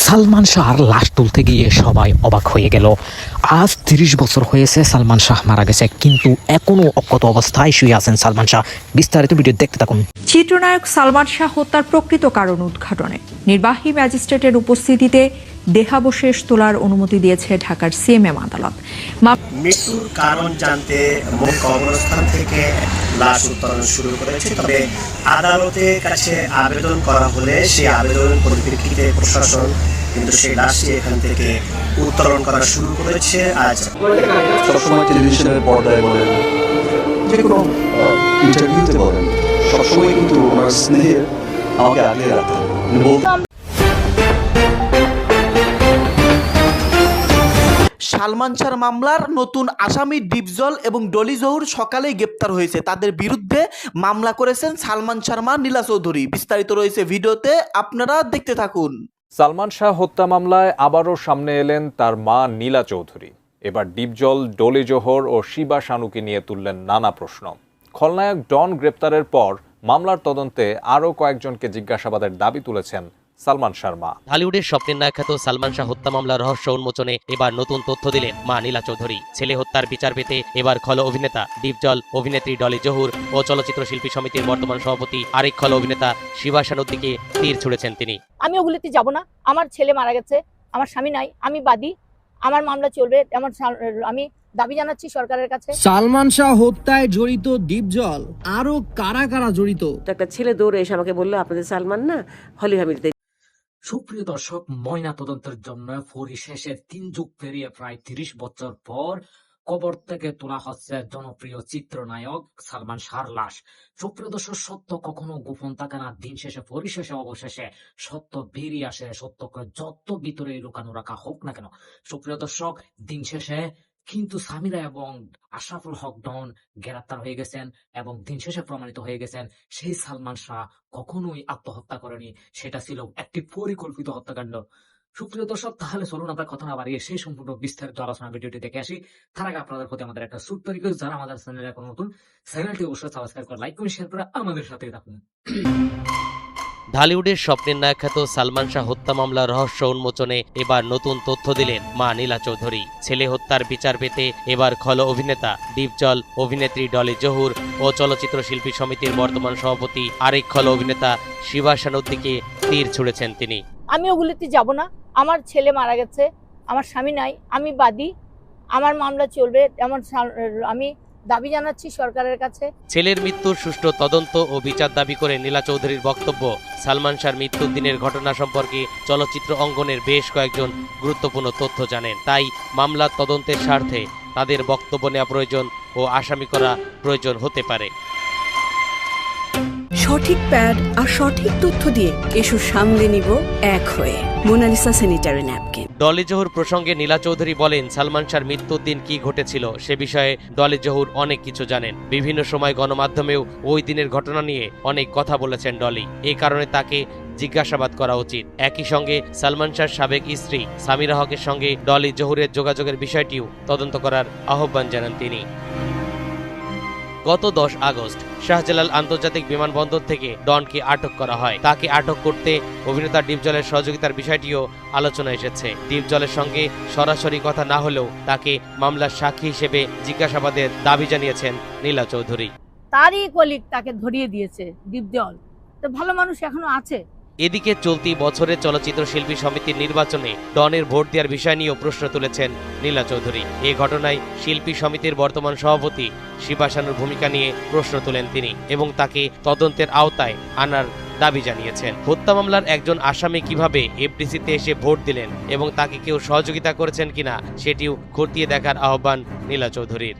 সালমান শাহর লাশ তুলতে গিয়ে সবাই অবাক হয়ে গেল। আজ ৩০ বছর হয়েছে সালমান শাহ মারা গেছে, কিন্তু এখনো অজ্ঞাত অবস্থায় শুয়ে আছেন সালমান শাহ। বিস্তারিত ভিডিও দেখতে থাকুন। চিত্রনায়ক সালমান শাহ হত্যার প্রকৃত কারণ উদ্ঘাটনে নির্বাহী ম্যাজিস্ট্রেটের উপস্থিতিতে দেহাবশেষ তোলার অনুমতি দিয়েছে ঢাকার সিএমএম আদালত। মৃত্যুর কারণ জানতে মূল কবরস্থান থেকে লাশ উত্তোলন শুরু করেছে, তবে আদালতের কাছে আবেদন করা হলে সেই আবেদনের পরিপ্রেক্ষিতে প্রশাসন কিন্তু সেই লাশটি এখান থেকে উত্তোলন করা শুরু করেছে। আজ সবসময় টেলিভিশনের পর্দায় বলেন, যে কোনো ইন্টারভিউতে বলেন, সবসময় কিন্তু ওনার স্নেহের আমাকে আগলে রাখতেন। সালমান শাহর মামলার নতুন আসামি ডিপজল এবং ডলি জহুর সকালেই গ্রেপ্তার হয়েছে। তাদের বিরুদ্ধে মামলা করেছেন সালমান শাহর মা নীলা চৌধুরী। বিস্তারিত রয়েছে ভিডিওতে, আপনারা দেখতে থাকুন। সালমান শাহ হত্যা মামলায় আবারও সামনে এলেন তার মা নীলা চৌধুরী। এবার ডিপজল, ডলি জোহর ও শিবা শানুকে নিয়ে তুললেন নানা প্রশ্ন। খলনায়ক ডন গ্রেপ্তারের পর মামলার তদন্তে আরও কয়েকজনকে জিজ্ঞাসাবাদের দাবি তুলেছেন সালমান শাহর মা। ঢালিউডের স্বপ্নের নায়ক খ্যাত সালমান শাহ হত্যা মামলার রহস্য উন্মোচনে এবার নতুন তথ্য দিলেন মা নীলা চৌধুরী। ছেলে হত্যার বিচার পেতে এবার খল অভিনেতা ডিপজল, অভিনেত্রী ডলি জহুর ও চলচ্চিত্র শিল্পী সমিতির বর্তমান সভাপতি আরেক খল অভিনেতা শিবা শানুর দিকে তীর ছুঁড়েছেন তিনি। আমি ওগুলিতে যাব না, আমার ছেলে মারা গেছে, আমার স্বামী নাই, আমি বাদী, আমার মামলা চলবে, এমন আমি দাবি জানাচ্ছি সরকারের কাছে। সালমান শাহ হত্যায় জড়িত ডিপজল, আরো কারা কারা জড়িত? একটা ছেলে দৌড়ে এসে আমাকে বললো, আপনাদের সালমান না হলি হামিদে। সুপ্রিয় দর্শক, ময়না তদন্তের জন্য পরিশেষে 3 যুগ পেরিয়ে প্রায় 30 বছর পর কবর থেকে তোলা হচ্ছে জনপ্রিয় চিত্রনায়ক সালমান শাহর লাশ। সুপ্রিয় দর্শক, সত্য কখনো গোপন থাকে না। দিন শেষে পরিশেষে অবশেষে সত্য বেরিয়ে আসে, সত্যকে যত ভিতরে লুকানো রাখা হোক না কেন। সুপ্রিয় দর্শক, দিন শেষে কিন্তু সামিরা এবং আশরাফুল হক ডন গ্রেপ্তার হয়ে গেছেন এবং দিন শেষে প্রমাণিত হয়ে গেছেন সেই সালমান শাহ কখনোই আত্মহত্যা করেনি, সেটা ছিল একটি পরিকল্পিত হত্যাকাণ্ড। সুপ্রিয় দর্শক, তাহলে চলুন আমরা কথা না বাড়িয়ে সেই সম্পূর্ণ বিস্তারিত আলোচনা ভিডিওটি দেখে আসি। তার আগে আপনাদের প্রতি আমাদের একটা ছোট্ট রিকোয়েস্ট, যারা আমাদের চ্যানেলে এখন নতুন, চ্যানেলটি অবশ্যই সাবস্ক্রাইব করে লাইক করে শেয়ার করে আমাদের সাথে থাকুন। ঢালিউডের স্বপ্নের নায়ক খ্যাত সালমান শাহ হত্যা মামলার রহস্য উন্মোচনে এবার নতুন তথ্য দিলেন মা নীলা চৌধুরী। ছেলে হত্যার বিচার পেতে এবার খল অভিনেতা ডিপজল, অভিনেত্রী ডলি জহুর ও চলচ্চিত্র শিল্পী সমিতির বর্তমান সভাপতি আরেক খল অভিনেতা শিবা শানুর দিকে তীর ছুঁড়েছেন তিনি। আমি ওগুলিতে যাব না, আমার ছেলে মারা গেছে, আমার স্বামী নাই, আমি বাদী, আমার মামলা চলবে, এমন আমি দাবি জানাচ্ছি সরকারের কাছে। ছেলের মৃত্যুর সুষ্ঠু তদন্ত ও বিচার দাবি করে নীলা চৌধুরীর বক্তব্য, সালমান শাহর মৃত্যুর দিনের ঘটনা সম্পর্কে চলচ্চিত্র অঙ্গনের বেশ কয়েকজন গুরুত্বপূর্ণ তথ্য জানেন। তাই মামলার তদন্তের স্বার্থে তাদের বক্তব্য নেওয়া প্রয়োজন ও আসামি করা প্রয়োজন হতে পারে। সঠিক প্যাড আর সঠিক তথ্য দিয়ে এসব সামলে নিব এক হয়ে। Monalisa sanitary napkin. ডলি জহুর প্রসঙ্গে নীলা চৌধুরী বলেন, সালমান শাহর মৃত্যুর দিন কি ঘটেছিল সে বিষয়ে ডলি জহুর অনেক কিছু জানেন। বিভিন্ন সময় গণমাধ্যমেও ওই দিনের ঘটনা নিয়ে অনেক কথা বলেছেন ডলি। এই কারণে তাকে জিজ্ঞাসাবাদ করা উচিত। একই সঙ্গে সালমান শাহর সাবেক স্ত্রী সামিরা হকের সঙ্গে ডলি জহুরের যোগাযোগের বিষয়টিও তদন্ত করার আহ্বান জানান তিনি। গত 10 আগস্ট শাহজালাল আন্তর্জাতিক বিমানবন্দর থেকে ডনকে আটক করা হয়। তাকে আটক করতে অভিনেতা ডিপজলের সহযোগিতার বিষয়টিও আলোচনা এসেছে। ডিপজলের সঙ্গে সরাসরি কথা না হলেও তাকে মামলার সাক্ষী হিসেবে জিজ্ঞাসাবাদের দাবি জানিয়েছেন নীলা চৌধুরী। তারই কলিগ তাকে ধরিয়ে দিয়েছে ডিপজল, তো ভালো মানুষ এখনো আছে। এদিকে চলতি বছরের চলচ্চিত্র শিল্পী সমিতির নির্বাচনে ডনের ভোট দেওয়ার বিষয় নিয়েও প্রশ্ন তুলেছেন নীলা চৌধুরী। এ ঘটনায় শিল্পী সমিতির বর্তমান সভাপতি শিবা শানুর ভূমিকা নিয়ে প্রশ্ন তোলেন তিনি এবং তাকে তদন্তের আওতায় আনার দাবি জানিয়েছেন। হত্যা মামলার একজন আসামি কিভাবে এফডিসিতে এসে ভোট দিলেন এবং তাকে কেউ সহযোগিতা করেছেন কিনা সেটিও খতিয়ে দেখার আহ্বান নীলা চৌধুরীর।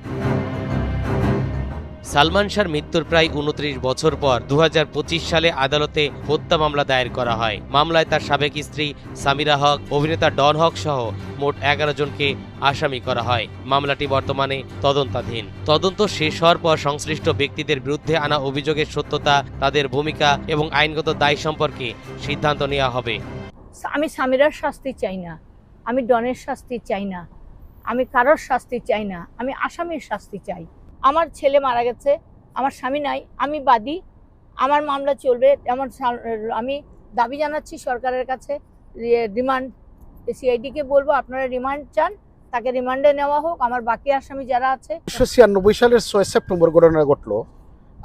সালমান শাহর মৃত্যুর প্রায় 29 বছর পর 2025 সালে আদালতে হত্যা মামলা দায়ের করা হয়। মামলায় তার সাবেক স্ত্রী সামিরা হক, অভিনেতা ডন হক সহ মোট 11 জনকে আসামি করা হয়। মামলাটি বর্তমানে তদন্তাধীন। তদন্ত শেষ হওয়ার পর সংশ্লিষ্ট ব্যক্তিদের বিরুদ্ধে আনা অভিযোগের সত্যতা, তাদের ভূমিকা এবং আইনগত দায় সম্পর্কে সিদ্ধান্ত নেওয়া হবে। আমি সামিরার শাস্তি চাই না, আমি ডনের শাস্তি চাই না, আমি কারোর শাস্তি চাই না, আমি আসামির শাস্তি চাই। আমার ছেলে মারা গেছে, আমার স্বামী নাই, আমি বাদী, আমার মামলা চলবে, এমন আমি দাবি জানাচ্ছি সরকারের কাছে রিমান্ড, সিআইডিকে বলবো আপনারা রিমান্ড চান, তাকে রিমান্ডে নেওয়া হোক। আমার বাকি আসামি যারা আছে 1996 সালের 6 সেপ্টেম্বর ঘটনা ঘটলো।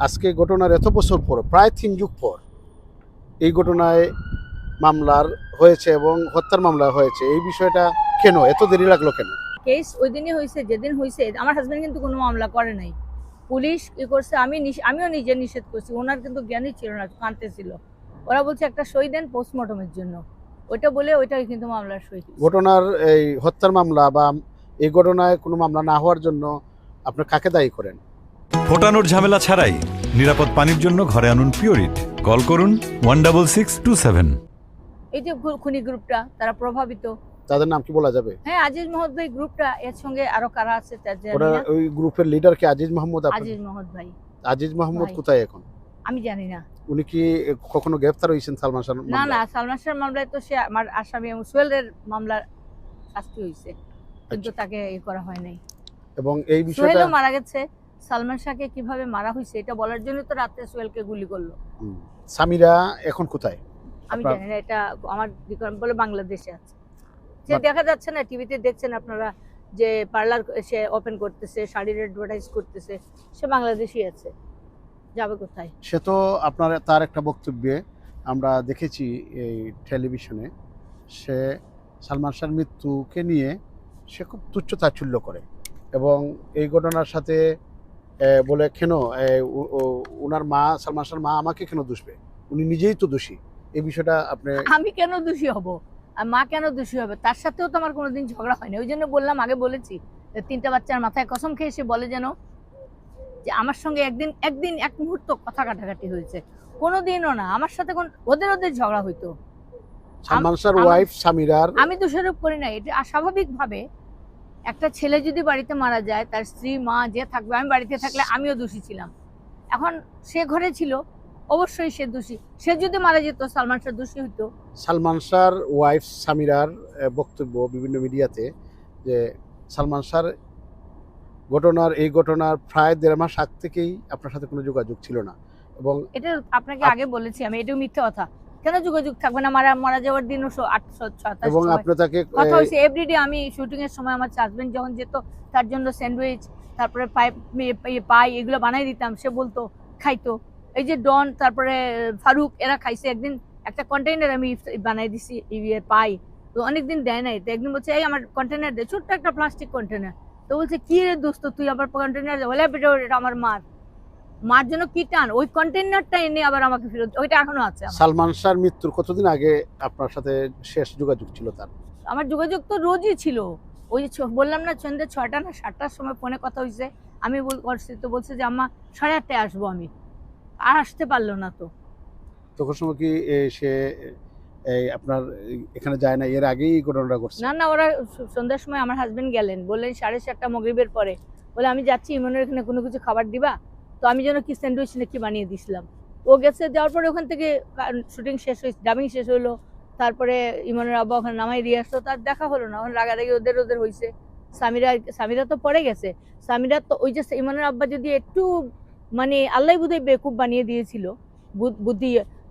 আজকে ঘটনার এত বছর পর, প্রায় 3 যুগ পর এই ঘটনায় মামলার হয়েছে এবং হত্যার মামলা হয়েছে। এই বিষয়টা কেন এত দেরি লাগলো কেন? কেস ওই দিনই হয়েছে, যেদিন হয়েছে আমার হাজবেন্ড কিন্তু কোনো মামলা করে নাই। পুলিশ কি করছে, আমিও নিজে নিষেধ করছি, ওনার কিন্তু জ্ঞানই ছিল না, কাঁদতে ছিল। ওরা বলছে একটা সই দেন পোস্টমর্টমের জন্য, ওইটা বলে ওইটাই কিন্তু মামলার সই। ঘটনার এই হত্যার মামলা বা এই ঘটনায় কোনো মামলা না হওয়ার জন্য আপনি কাকে দায়ী করেন? ফোটানোর ঝামেলা ছাড়াই নিরাপদ পানির জন্য ঘরে আনুন পিওরিট। কল করুন 16627। এই যে খুনি গ্রুপটা, তারা প্রভাবিত। তাদের নাম কি বলা যাবে? হ্যাঁ, আজিজ মহম্মদ ভাই গ্রুপটা, এর সঙ্গে আরো কারা আছে তার জানি ওরা না। ওই গ্রুপের লিডার কি আজিজ মাহমুদ? আজিজ মহম্মদ ভাই। আজিজ মাহমুদ ভাই। কোথায় এখন? আমি জানি না। উনি কি কখনো গ্রেফতার হয়েছেন সালমান শাহ? না না, সালমান শাহর মামলায় তো সে আমার আসামি এবং সোহেলের মামলার শাস্তি হয়েছে, কিন্তু তাকে করা হয় নাই। এবং এই বিষয়টা সোহেলও মারা গেছে, সালমান শাহকে কিভাবে মারা হয়েছে এটা বলার জন্য তো রাতে সোহেলকে গুলি করলো। সামিরা এখন কোথায়? আমি জানি না, এটা আমার বলে বাংলাদেশে আছে। যে দেখা যাচ্ছে না, টিভিতে দেখছেন আপনারা যে পার্লার সে ওপেন করতেছে, শাড়ির অ্যাডভার্টাইজ করতেছে, সে বাংলাদেশই আছে, যাবে কোথায়? সে তো আপনার তার একটা বক্তব্যে আমরা দেখেছি এই টেলিভিশনে, সে সালমান শাহর মৃত্যুকে নিয়ে সে খুব তুচ্ছ তাচ্ছিল্য করে এবং এই ঘটনার সাথে বলে কেন ওনার মা, সালমান শাহর মা আমাকে কেন দোষবে, উনি নিজেই তো দোষী। এই বিষয়টা আপনি, আমি কেন দোষী হব আর মা কেন দোষী হবে? তার সাথেও তো আমার কোনোদিন ঝগড়া হয়নি। ওই জন্য বললাম, আগে বলেছি, 3টা বাচ্চার মাথায় কসম খেয়ে সে বলে যেন যে আমার সঙ্গে একদিন এক মুহূর্ত কথা কাটাকাটি হয়েছে, কোনোদিনও না। আমার সাথে ওদের ঝগড়া হইতো। সালমান শাহর ওয়াইফ সামিরার, আমি দোষারোপ করি না, এটা স্বাভাবিকভাবে একটা ছেলে যদি বাড়িতে মারা যায়, তার স্ত্রী মা যে থাকবে, আমি বাড়িতে থাকলে আমিও দোষী ছিলাম। এখন সে ঘরে ছিল, অবশ্যই সে দোষী। সে যদি মারা যেত, সালমান শাহ দোষী হইতো। সালমান শাহর ওয়াইফ সামিরার বক্তব্য বিভিন্ন মিডিয়াতে যে সালমান শাহর এই ঘটনার প্রায় 1.5 মাস আগ থেকেই আপনার সাথে কোনো যোগাযোগ ছিল না এবং এটা আপনাকে আগে বলেছি আমি, এটাও মিথ্যে কথা। কেন যোগাযোগ থাকবে না? মারা যাওয়ার দিনও 8:27 এবং আপনি তাকে কথা হয়েছে এভরিডে। আমি শুটিং এর সময় আমার হাজবেন্ড যখন যেত, তার জন্য স্যান্ডউইচ, তারপরে পাই এগুলো বানাই দিতাম, সে বলতো, খাইতো। এই যে ডন, তারপরে ফারুক, এরা খাইছে। একদিন একটা কন্টেইনার আমি বানাই দিছি পাই, তো অনেকদিন দেয় নাই। তো একদিন বলছে, এই আমার কন্টেইনার দে, ছোট্ট একটা প্লাস্টিক কন্টেইনার। তো বলছে, কি রে দোস্ত, তুই আবার কন্টেইনার দে? বলে, এটা আমার মার জন্য কি টান, ওই কন্টেইনারটা এনে আবার আমাকে ফেরত, ওইটা এখনো আছে। সালমান শাহর মৃত্যুর কতদিন আগে আপনার সাথে শেষ যোগাযোগ ছিল তার? আমার যোগাযোগ তো রোজই ছিল। ওই যে বললাম না, সন্ধ্যে 6টা না 7টার সময় ফোনে কথা হয়েছে। আমি করছি তো, বলছে যে আম্মা 8:30 আসবো। আমি আর আসতে পারলো না। তো তখন সময় কি সে আপনার এখানে যায় না? এর আগেই এই ঘটনাটা ঘটছে? না, ওরা সন্ধ্যার সময় আমার হাজবেন্ড গেলেন, বললেন 7:30 মাগরিবের পরে, বলে আমি যাচ্ছি, ইমনের এখানে কোনো কিছু খাবার দিবা? তো আমি যেন কি স্যান্ডউইচ নাকি বানিয়ে দিছিলাম। ও গেছে, যাওয়ার পরে ওখান থেকে শুটিং শেষ হয়েছে, ডাবিং শেষ হলো। তারপরে ইমনের আব্বা ওখানে নামাই দিয়ে আসতো, তার দেখা হলো না। ওখানে রাগারাগি ওদের হয়েছে। সামিরা তো পরে গেছে। সামিরা তো ওই যে ইমনের আব্বা যদি একটু মানে আল্লাহ বোধহয় বেকুব বানিয়ে দিয়েছিল বুদ্ধি।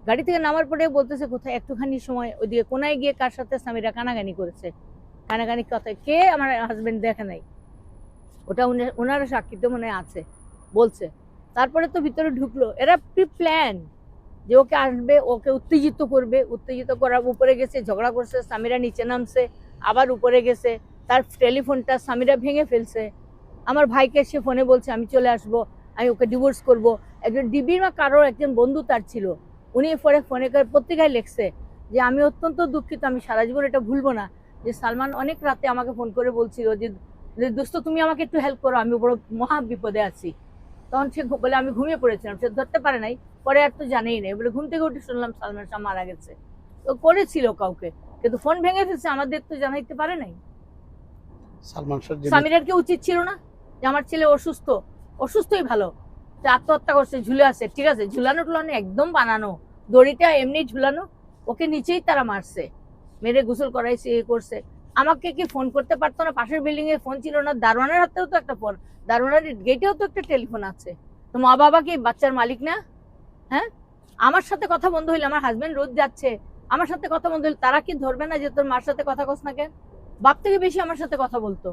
গাড়ি থেকে নামার পরে বলতেছে কোথায় একটুখানি সময় ওইদিকে কোনায় গিয়ে কার সাথে সামিরা কানাগানি করেছে। কানাগানি কথায় কে আমার হাজবেন্ড দেখে নাই, ওটা ওনারা সাক্ষীতে মনে আছে, বলছে। তারপরে তো ভিতরে ঢুকলো। এরা প্রি প্ল্যান যে ওকে আসবে, ওকে উত্তেজিত করবে। উত্তেজিত করার উপরে গেছে, ঝগড়া করছে, সামিরা নিচে নামছে, আবার উপরে গেছে। তার টেলিফোনটা সামিরা ভেঙে ফেলছে। আমার ভাইকে সে ফোনে বলছে আমি চলে আসবো, আমি ওকে ডিভোর্স করব। একজন ডিবির বা কারোর একজন বন্ধু তার ছিল, উনি ফোনে পত্রিকায় লিখছে যে আমি অত্যন্ত দুঃখিত, আমি সারা জীবন এটা ভুলবো না, যে সালমান অনেক রাতে আমাকে ফোন করে বলছিল যে দোস্ত তুমি আমাকে একটু হেল্প করো, আমি বড় মহা বিপদে আছি। তখন সে বলে আমি ঘুমিয়ে পড়েছিলাম, সে ধরতে পারে নাই। পরে আর তো জানেই নাই, বলে ঘুম থেকে উঠে শুনলাম সালমান শাহ মারা গেছে। তো করেছিল কাউকে, কিন্তু ফোন ভেঙে ফেলছে, আমাদের তো জানাইতে পারে নাই। সামিরার কি উচিত ছিল না যে আমার ছেলে অসুস্থই ভালো, আত্মহত্যা করছে, ঝুলে আছে, ঠিক আছে, ঝুলানো টুলানো একদম বানানো, দড়িটা এমনি ঝুলানো, ওকে নিচেই তারা মারছে, মেরে গোসল করাইছে, এ করছে। আমাকে কি ফোন করতে পারতো না? পাশের বিল্ডিং এ ফোন ছিল না? দারোয়ানের হাতেও তো একটা ফোন, দারোয়ানের গেটেও তো একটা টেলিফোন আছে। তো মা বাবা কি বাচ্চার মালিক না? হ্যাঁ, আমার সাথে কথা বন্ধ হইলে, আমার হাজবেন্ড রোজ যাচ্ছে আমার সাথে কথা বলতে তারা কি ধরবে না যে তোর মার সাথে কথা কস না কেন? বাপ থেকে বেশি আমার সাথে কথা বলতো।